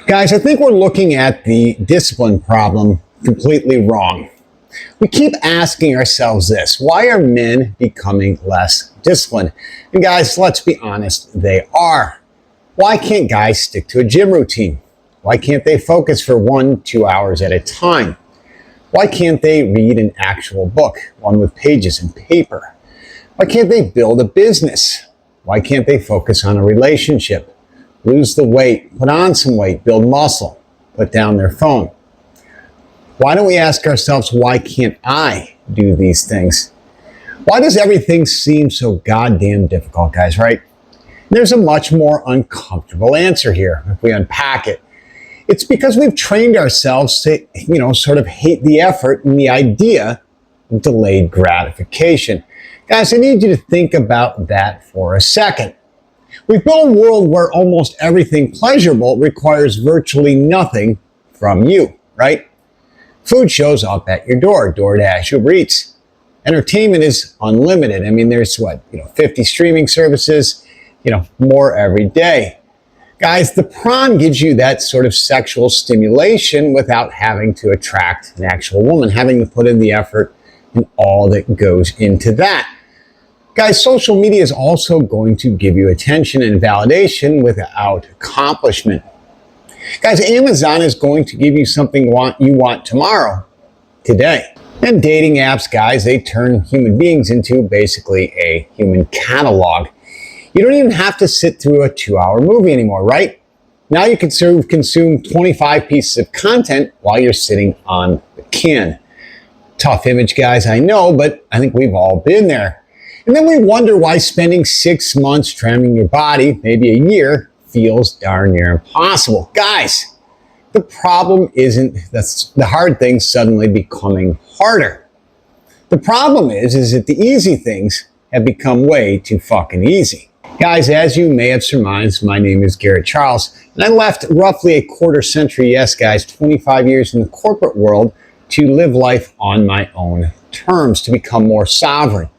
Guys, I think we're looking at the discipline problem completely wrong. We keep asking ourselves this: why are men becoming less disciplined? And guys, let's be honest, they are. Why can't guys stick to a gym routine? Why can't they focus for 1-2 hours at a time? Why can't they read an actual book, one with pages and paper? Why can't they build a business? Why can't they focus on a relationship? Lose the weight, put on some weight, build muscle, put down their phone? Why don't we ask ourselves, why can't I do these things? Why does everything seem so goddamn difficult, guys, right? There's a much more uncomfortable answer here if we unpack it. It's because we've trained ourselves to, sort of hate the effort and the idea of delayed gratification. Guys, I need you to think about that for a second. We've built a world where almost everything pleasurable requires virtually nothing from you, right? Food shows up at your door, DoorDash, Uber Eats. Entertainment is unlimited. I mean, there's 50 streaming services, more every day. Guys, the prawn gives you that sort of sexual stimulation without having to attract an actual woman, having to put in the effort and all that goes into that. Guys, social media is also going to give you attention and validation without accomplishment. Guys, Amazon is going to give you something you want tomorrow, today. And dating apps, guys, they turn human beings into basically a human catalog. You don't even have to sit through a 2-hour movie anymore, right? Now you can consume 25 pieces of content while you're sitting on the can. Tough image, guys, I know, but I think we've all been there. And then we wonder why spending 6 months tramming your body, maybe a year, feels darn near impossible. Guys, the problem isn't the hard things suddenly becoming harder. The problem is that the easy things have become way too fucking easy. Guys, as you may have surmised, my name is Garrett Charles, and I left roughly a quarter century, yes guys, 25 years in the corporate world to live life on my own terms, to become more sovereign.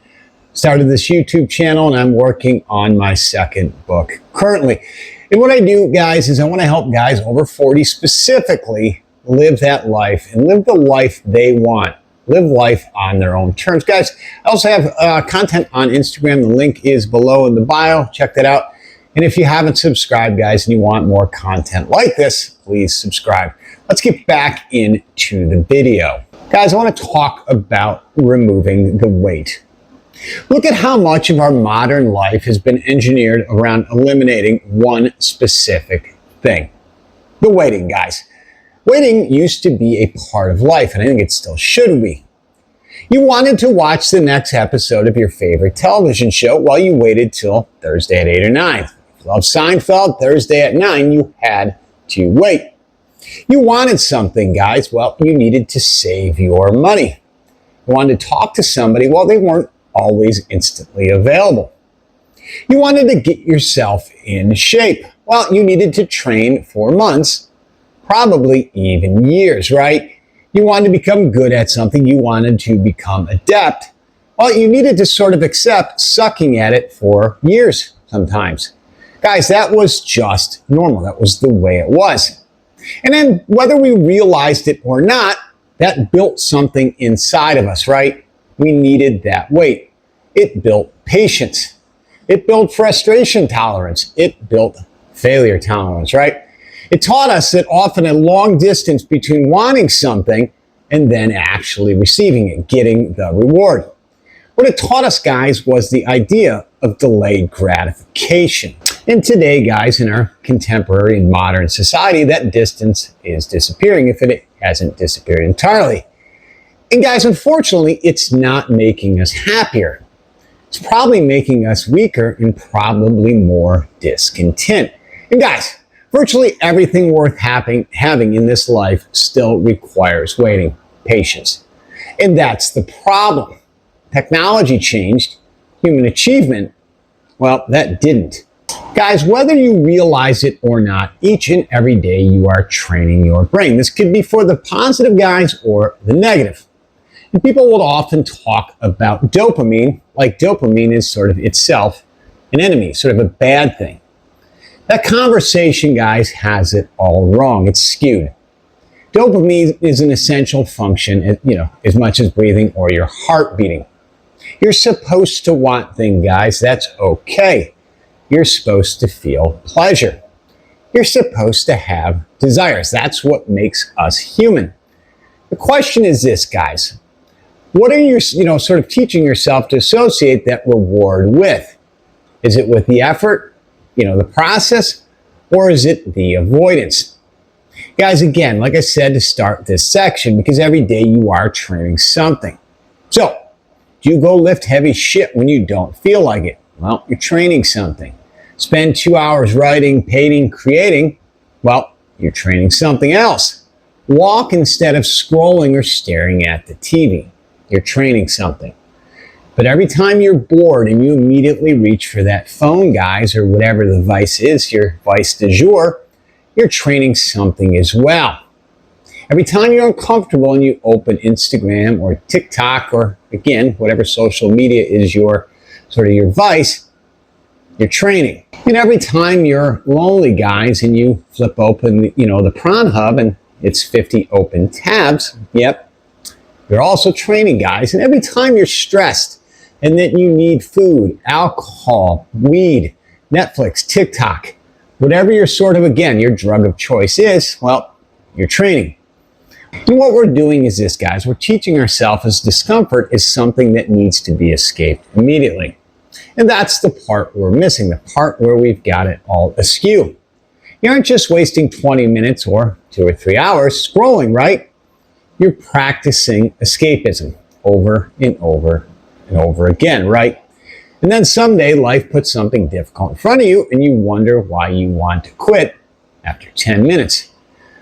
Started this YouTube channel, and I'm working on my second book currently. And what I do, guys, is I want to help guys over 40 specifically live that life and live the life they want. Live life on their own terms. Guys, I also have content on Instagram. The link is below in the bio. Check that out. And if you haven't subscribed, guys, and you want more content like this, please subscribe. Let's get back into the video. Guys, I want to talk about removing the weight. Look at how much of our modern life has been engineered around eliminating one specific thing. The waiting, guys. Waiting used to be a part of life, and I think it still should be. You wanted to watch the next episode of your favorite television show while you waited till Thursday at 8 or 9. If you love Seinfeld, Thursday at 9, you had to wait. You wanted something, guys. Well, you needed to save your money. You wanted to talk to somebody. Well, they weren't always instantly available. You wanted to get yourself in shape. Well, you needed to train for months, probably even years, right? You wanted to become good at something. You wanted to become adept. Well, you needed to sort of accept sucking at it for years sometimes. Guys, that was just normal. That was the way it was. And then whether we realized it or not, that built something inside of us, right? We needed that weight. It built patience. It built frustration tolerance. It built failure tolerance, right? It taught us that often a long distance between wanting something and then actually receiving it, getting the reward. What it taught us, guys, was the idea of delayed gratification. And today, guys, in our contemporary and modern society, that distance is disappearing if it hasn't disappeared entirely. And guys, unfortunately, it's not making us happier. It's probably making us weaker and probably more discontent. And guys, virtually everything worth having in this life still requires waiting, patience. And that's the problem. Technology changed. Human achievement, well, that didn't. Guys, whether you realize it or not, each and every day you are training your brain. This could be for the positive, guys, or the negative. And people will often talk about dopamine, like dopamine is sort of itself an enemy, sort of a bad thing. That conversation, guys, has it all wrong. It's skewed. Dopamine is an essential function, as much as breathing or your heart beating. You're supposed to want things, guys. That's okay. You're supposed to feel pleasure. You're supposed to have desires. That's what makes us human. The question is this, guys. What are you, sort of teaching yourself to associate that reward with? Is it with the effort, the process, or is it the avoidance? Guys, again, like I said to start this section, because every day you are training something. So, do you go lift heavy shit when you don't feel like it? Well, you're training something. Spend 2 hours writing, painting, creating? Well, you're training something else. Walk instead of scrolling or staring at the TV. You're training something. But every time you're bored and you immediately reach for that phone, guys, or whatever the vice is, your vice du jour, you're training something as well. Every time you're uncomfortable and you open Instagram or TikTok or, again, whatever social media is your vice, you're training. And every time you're lonely, guys, and you flip open, the Prawn Hub and it's 50 open tabs, yep, you're also training, guys. And every time you're stressed and that you need food, alcohol, weed, Netflix, TikTok, whatever your your drug of choice is, well, you're training. And what we're doing is this, guys. We're teaching ourselves as discomfort is something that needs to be escaped immediately. And that's the part we're missing, the part where we've got it all askew. You aren't just wasting 20 minutes or 2 or 3 hours scrolling, right? You're practicing escapism over and over and over again, right? And then someday life puts something difficult in front of you and you wonder why you want to quit after 10 minutes.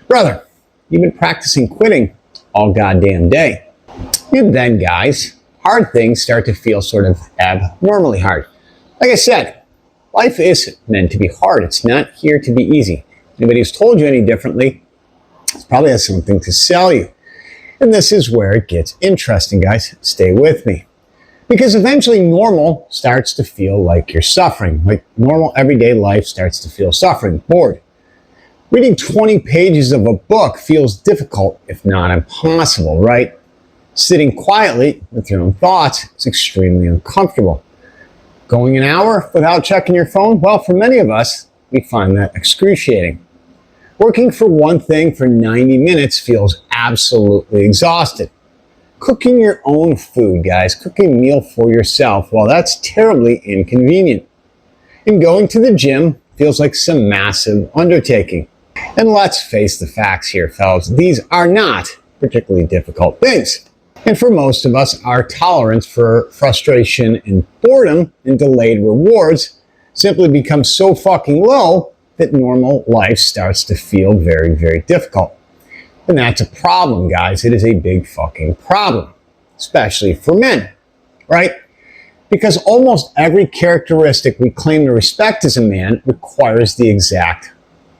Brother, you've been practicing quitting all goddamn day. And then, guys, hard things start to feel sort of abnormally hard. Like I said, life is meant to be hard. It's not here to be easy. Anybody who's told you any differently probably has something to sell you. And this is where it gets interesting, guys. Stay with me. Because eventually normal starts to feel like you're suffering. Like normal everyday life starts to feel suffering, bored. Reading 20 pages of a book feels difficult, if not impossible, right? Sitting quietly with your own thoughts is extremely uncomfortable. Going an hour without checking your phone? Well, for many of us, we find that excruciating. Working for one thing for 90 minutes feels absolutely exhausted. Cooking your own food, guys, cooking a meal for yourself, well, that's terribly inconvenient. And going to the gym feels like some massive undertaking. And let's face the facts here, fellas. These are not particularly difficult things. And for most of us, our tolerance for frustration and boredom and delayed rewards simply becomes so fucking low that normal life starts to feel very, very difficult. And that's a problem, guys. It is a big fucking problem, especially for men, right? Because almost every characteristic we claim to respect as a man requires the exact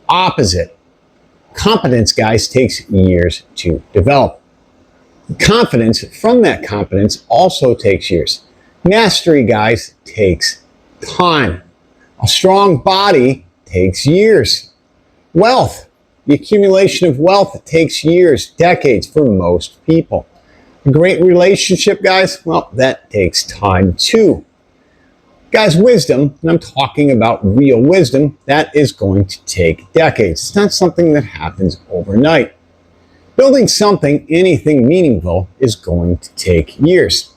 opposite. Competence, guys, takes years to develop. Confidence from that competence also takes years. Mastery, guys, takes time. A strong body takes years. Wealth, the accumulation of wealth takes years, decades for most people. A great relationship, guys, well, that takes time too. Guys, wisdom, and I'm talking about real wisdom, that is going to take decades. It's not something that happens overnight. Building something, anything meaningful, is going to take years.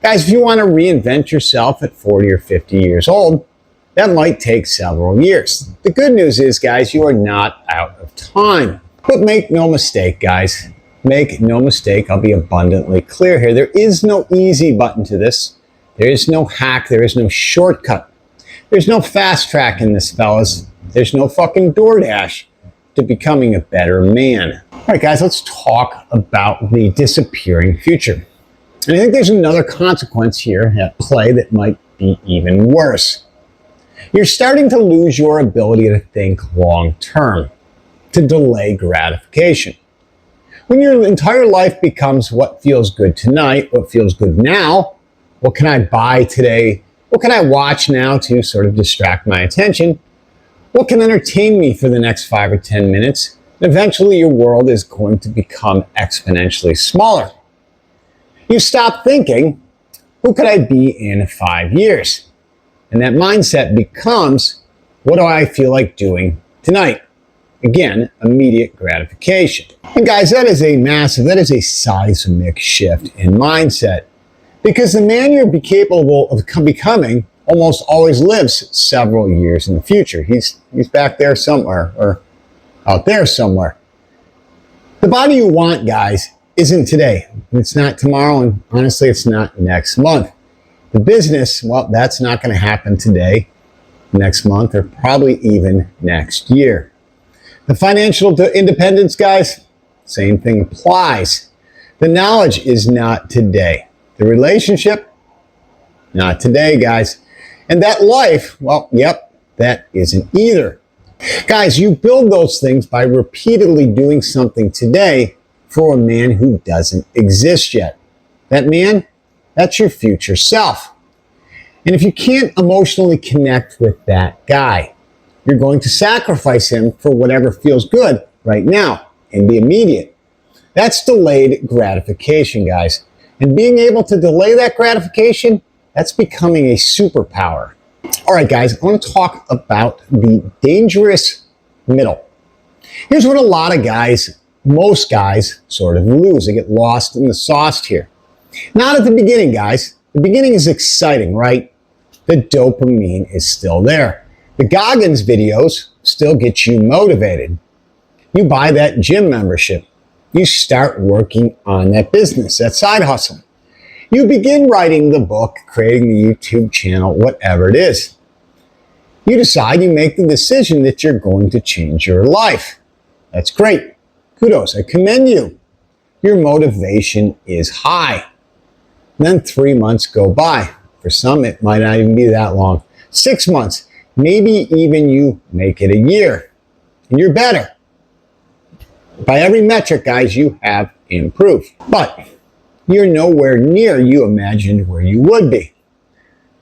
Guys, if you want to reinvent yourself at 40 or 50 years old, that might take several years. The good news is, guys, you are not out of time. But make no mistake, guys. Make no mistake, I'll be abundantly clear here. There is no easy button to this. There is no hack. There is no shortcut. There's no fast track in this, fellas. There's no fucking DoorDash to becoming a better man. All right, guys, let's talk about the disappearing future. And I think there's another consequence here at play that might be even worse. You're starting to lose your ability to think long term, to delay gratification. When your entire life becomes what feels good tonight, what feels good now, what can I buy today, what can I watch now to sort of distract my attention, What can entertain me for the next 5 or 10 minutes? Eventually, your world is going to become exponentially smaller. You stop thinking, who could I be in 5 years? And that mindset becomes, what do I feel like doing tonight? Again, immediate gratification. And guys, that is a seismic shift in mindset. Because the man you're capable of becoming almost always lives several years in the future. He's back there somewhere, or out there somewhere. The body you want, guys, isn't today. It's not tomorrow, and honestly, it's not next month. The business, well, that's not going to happen today, next month, or probably even next year. The financial independence, guys, same thing applies. The knowledge is not today. The relationship, not today, guys. And that life, well, yep, that isn't either. Guys, you build those things by repeatedly doing something today for a man who doesn't exist yet. That man, that's your future self. And if you can't emotionally connect with that guy, you're going to sacrifice him for whatever feels good right now in the immediate. That's delayed gratification, guys. And being able to delay that gratification, that's becoming a superpower. All right, guys, I want to talk about the dangerous middle. Here's what a lot of guys, most guys, sort of lose. They get lost in the sauce here. Not at the beginning, guys. The beginning is exciting, right? The dopamine is still there. The Goggins videos still get you motivated. You buy that gym membership. You start working on that business, that side hustle. You begin writing the book, creating the YouTube channel, whatever it is. You decide, you make the decision that you're going to change your life. That's great. Kudos. I commend you. Your motivation is high. Then 3 months go by. For some, it might not even be that long. 6 months. Maybe even you make it a year. And you're better. By every metric, guys, you have improved. But you're nowhere near you imagined where you would be.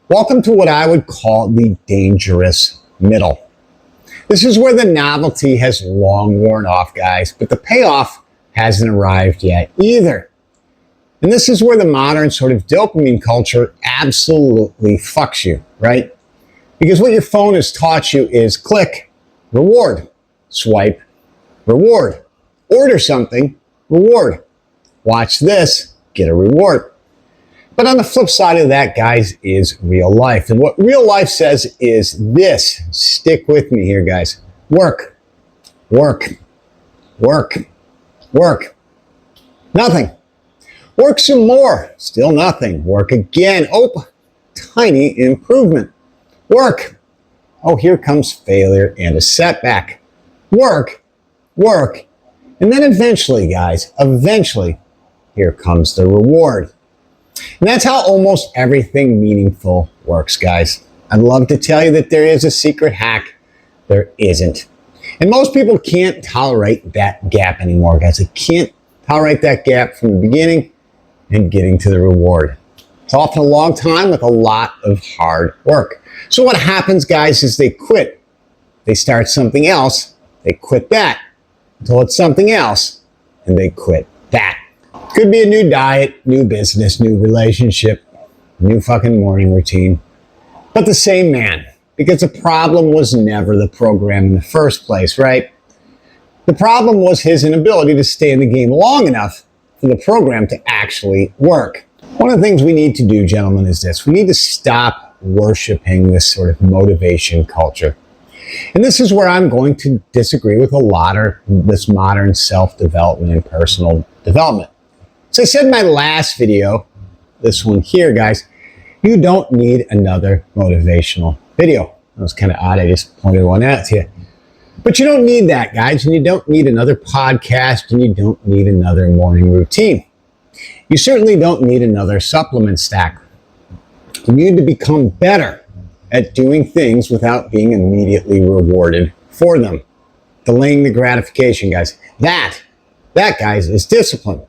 Welcome to what I would call the dangerous middle. This is where the novelty has long worn off, guys, but the payoff hasn't arrived yet either. And this is where the modern sort of dopamine culture absolutely fucks you, right? Because what your phone has taught you is click, reward, swipe, reward. Order something, reward. Watch this, get a reward. But on the flip side of that, guys, is real life. And what real life says is this. Stick with me here, guys. Work, work, work, work. Nothing. Work some more. Still nothing. Work again. Oh, tiny improvement. Work. Oh, here comes failure and a setback. Work, work. And then eventually, guys, here comes the reward. And that's how almost everything meaningful works, guys. I'd love to tell you that there is a secret hack. There isn't. And most people can't tolerate that gap anymore, guys. They can't tolerate that gap from the beginning and getting to the reward. It's often a long time with a lot of hard work. So what happens, guys, is they quit. They start something else. They quit that until it's something else, and they quit that. Could be a new diet, new business, new relationship, new fucking morning routine, but the same man, because the problem was never the program in the first place, right? The problem was his inability to stay in the game long enough for the program to actually work. One of the things we need to do, gentlemen, is this. We need to stop worshiping this sort of motivation culture. And this is where I'm going to disagree with a lot of this modern self-development and personal development. As I said in my last video, this one here, guys, you don't need another motivational video. That was kind of odd. I just pointed one out to you. But you don't need that, guys, and you don't need another podcast, and you don't need another morning routine. You certainly don't need another supplement stack. You need to become better at doing things without being immediately rewarded for them. Delaying the gratification, guys. That, guys, is discipline.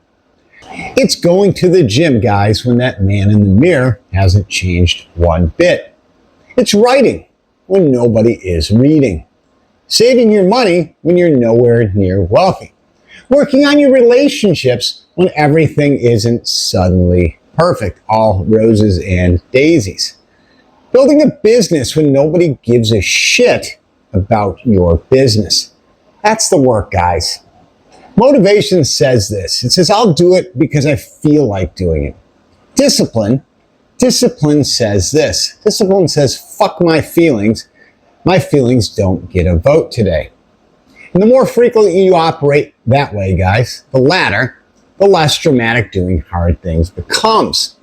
It's going to the gym, guys, when that man in the mirror hasn't changed one bit. It's writing when nobody is reading. saving your money when you're nowhere near wealthy, working on your relationships when everything isn't suddenly perfect, all roses and daisies, building a business when nobody gives a shit about your business. That's the work, guys. Motivation says this. It says, I'll do it because I feel like doing it. Discipline says this. Discipline says, fuck my feelings. My feelings don't get a vote today. And the more frequently you operate that way, guys, the latter, the less dramatic doing hard things becomes.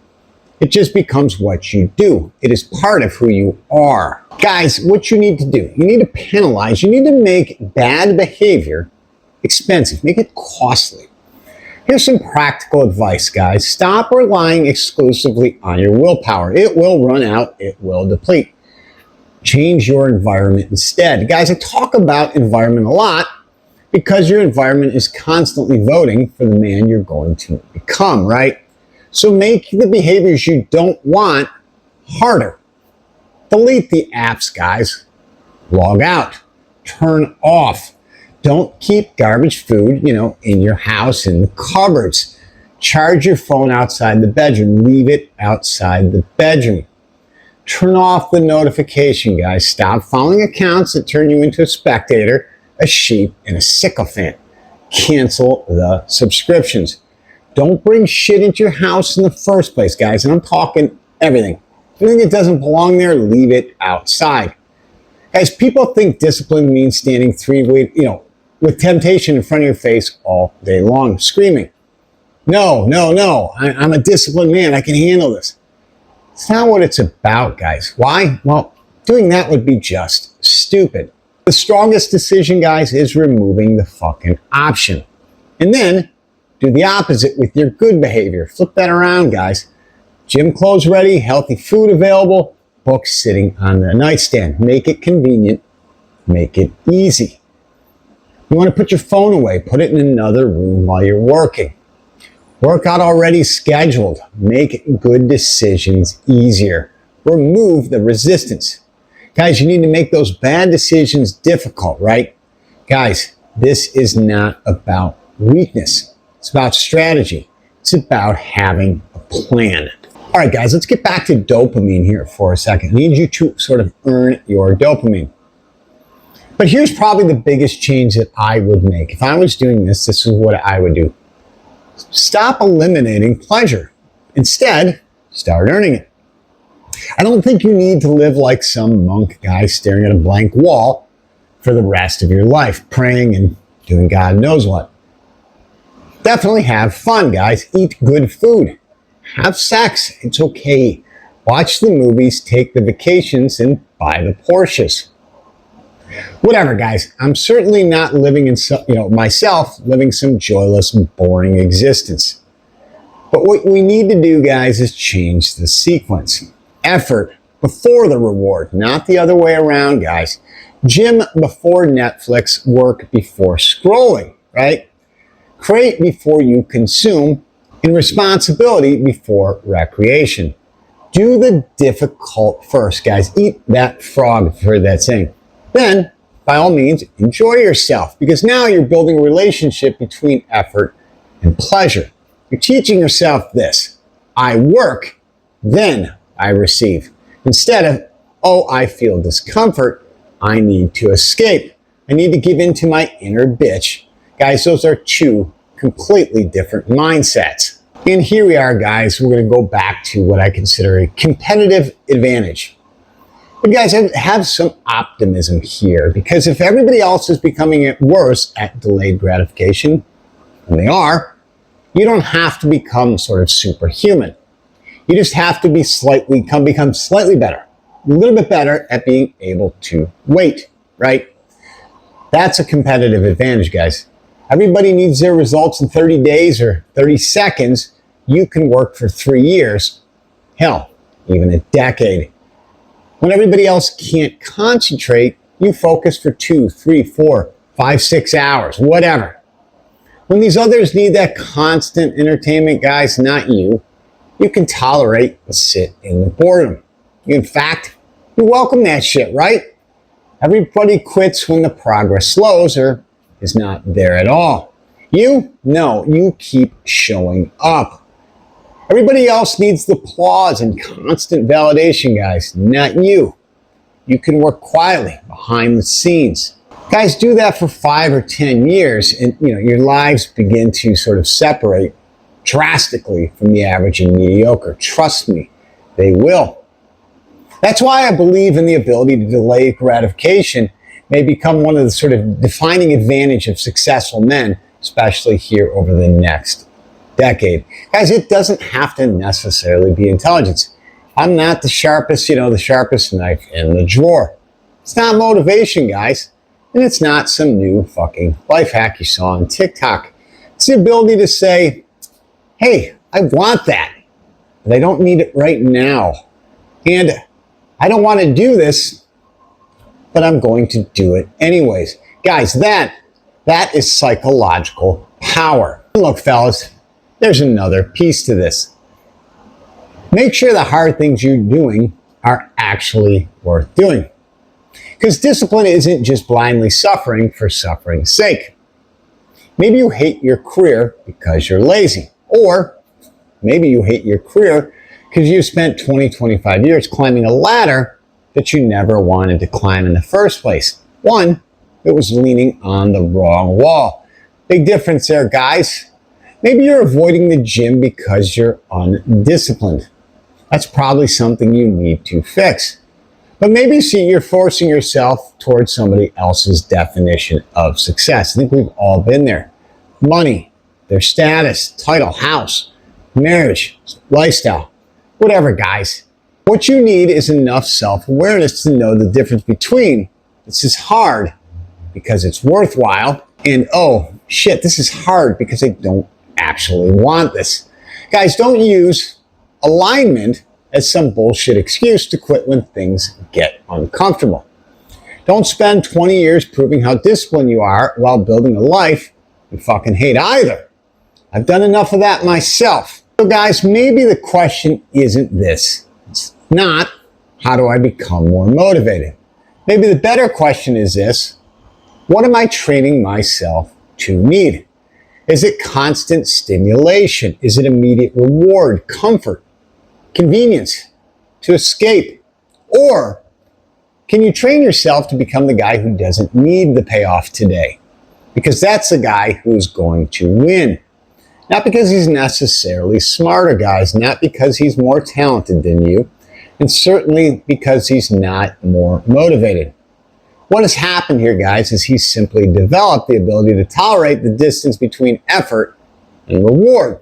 It just becomes what you do. It is part of who you are. Guys, what you need to do, you need to penalize, you need to make bad behavior expensive, make it costly. Here's some practical advice, guys. Stop relying exclusively on your willpower. It will run out, it will deplete. Change your environment instead. Guys, I talk about environment a lot because your environment is constantly voting for the man you're going to become, right? So make the behaviors you don't want harder. Delete the apps, guys. Log out. Turn off. Don't keep garbage food, in your house, in the cupboards. Charge your phone outside the bedroom. Leave it outside the bedroom. Turn off the notification, guys. Stop following accounts that turn you into a spectator, a sheep, and a sycophant. Cancel the subscriptions. Don't bring shit into your house in the first place, guys. And I'm talking everything. Anything that doesn't belong there, leave it outside. Guys, people think discipline means standing with temptation in front of your face all day long, screaming, no, I'm a disciplined man. I can handle this. It's not what it's about, guys. Why? Well, doing that would be just stupid. The strongest decision, guys, is removing the fucking option. And then do the opposite with your good behavior. Flip that around, guys. Gym clothes ready, healthy food available, books sitting on the nightstand. Make it convenient. Make it easy. You want to put your phone away. Put it in another room while you're working. Workout already scheduled. Make good decisions easier. Remove the resistance. Guys, you need to make those bad decisions difficult, right? Guys, this is not about weakness. It's about strategy. It's about having a plan. All right, guys, let's get back to dopamine here for a second. I need you to sort of earn your dopamine. But here's probably the biggest change that I would make. If I was doing this, this is what I would do. Stop eliminating pleasure. Instead, start earning it. I don't think you need to live like some monk guy staring at a blank wall for the rest of your life, praying and doing God knows what. Definitely have fun, guys. Eat good food. Have sex. It's okay. Watch the movies, take the vacations, and buy the Porsches. Whatever, guys. I'm certainly not living myself living some joyless, boring existence. But what we need to do, guys, is change the sequence. Effort before the reward, not the other way around, guys. Gym before Netflix, work before scrolling, right? Create before you consume, and responsibility before recreation. Do the difficult first, guys. Eat that frog, I've heard that saying. Then, by all means, enjoy yourself, because now you're building a relationship between effort and pleasure. You're teaching yourself this: I work, then I receive. Instead of, I feel discomfort, I need to escape. I need to give in to my inner bitch. Guys, those are two completely different mindsets. And here we are, guys. We're going to go back to what I consider a competitive advantage. But guys, I have some optimism here, because if everybody else is becoming worse at delayed gratification, and they are, you don't have to become sort of superhuman. You just have to become slightly better, a little bit better at being able to wait, right? That's a competitive advantage, guys. Everybody needs their results in 30 days or 30 seconds. You can work for 3 years, hell, even a decade. When everybody else can't concentrate, you focus for 2, 3, 4, 5, 6 hours, whatever. When these others need that constant entertainment, guys, not you, you can tolerate and sit in the boredom. In fact, you welcome that shit, right? Everybody quits when the progress slows or is not there at all. You? No, you keep showing up. Everybody else needs the applause and constant validation, guys, not you. You can work quietly behind the scenes. Guys, do that for 5 or 10 years and your lives begin to sort of separate drastically from the average and mediocre. Trust me, they will. That's why I believe in the ability to delay gratification may become one of the sort of defining advantage of successful men, especially here over the next decade. Guys, it doesn't have to necessarily be intelligence. I'm not the sharpest knife in the drawer. It's not motivation, guys. And it's not some new fucking life hack you saw on TikTok. It's the ability to say, hey, I want that, but I don't need it right now. And I don't want to do this, but I'm going to do it anyways. Guys, that is psychological power. Look, fellas, there's another piece to this. Make sure the hard things you're doing are actually worth doing. Because discipline isn't just blindly suffering for suffering's sake. Maybe you hate your career because you're lazy. Or maybe you hate your career because you spent 20, 25 years climbing a ladder that you never wanted to climb in the first place. One, it was leaning on the wrong wall. Big difference there, guys. Maybe you're avoiding the gym because you're undisciplined. That's probably something you need to fix. But maybe you're forcing yourself towards somebody else's definition of success. I think we've all been there. Money, their status, title, house, marriage, lifestyle, whatever, guys. What you need is enough self-awareness to know the difference between this is hard because it's worthwhile and oh shit, this is hard because I don't actually want this. Guys, don't use alignment as some bullshit excuse to quit when things get uncomfortable. Don't spend 20 years proving how disciplined you are while building a life you fucking hate either. I've done enough of that myself. So guys, maybe the question isn't this. It's not, how do I become more motivated? Maybe the better question is this. What am I training myself to need? Is it constant stimulation? Is it immediate reward, comfort, convenience, to escape? Or can you train yourself to become the guy who doesn't need the payoff today? Because that's the guy who's going to win. Not because he's necessarily smarter, guys, not because he's more talented than you, and certainly because he's not more motivated. What has happened here, guys, is he's simply developed the ability to tolerate the distance between effort and reward.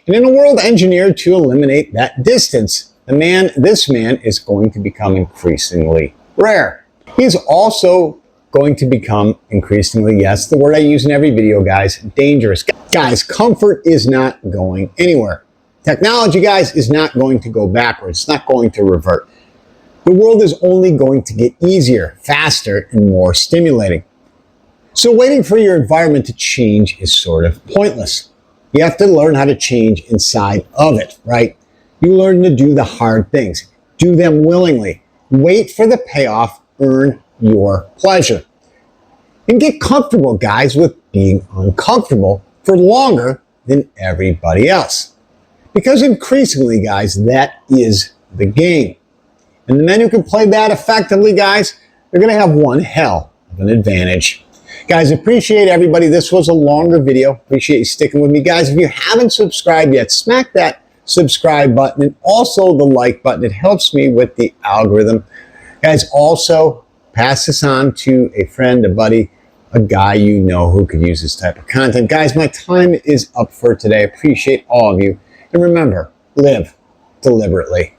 And in a world engineered to eliminate that distance, this man is going to become increasingly rare. He's also going to become increasingly, yes, the word I use in every video, guys, dangerous. Guys, comfort is not going anywhere. Technology, guys, is not going to go backwards. It's not going to revert. The world is only going to get easier, faster, and more stimulating. So waiting for your environment to change is sort of pointless. You have to learn how to change inside of it, right? You learn to do the hard things. Do them willingly. Wait for the payoff. Earn your pleasure. And get comfortable, guys, with being uncomfortable for longer than everybody else. Because increasingly, guys, that is the game. And the men who can play that effectively, guys, they're going to have one hell of an advantage. Guys, appreciate everybody. This was a longer video. Appreciate you sticking with me. Guys, if you haven't subscribed yet, smack that subscribe button and also the like button. It helps me with the algorithm. Guys, also pass this on to a friend, a buddy, a guy you know who could use this type of content. Guys, my time is up for today. I appreciate all of you. And remember, live deliberately.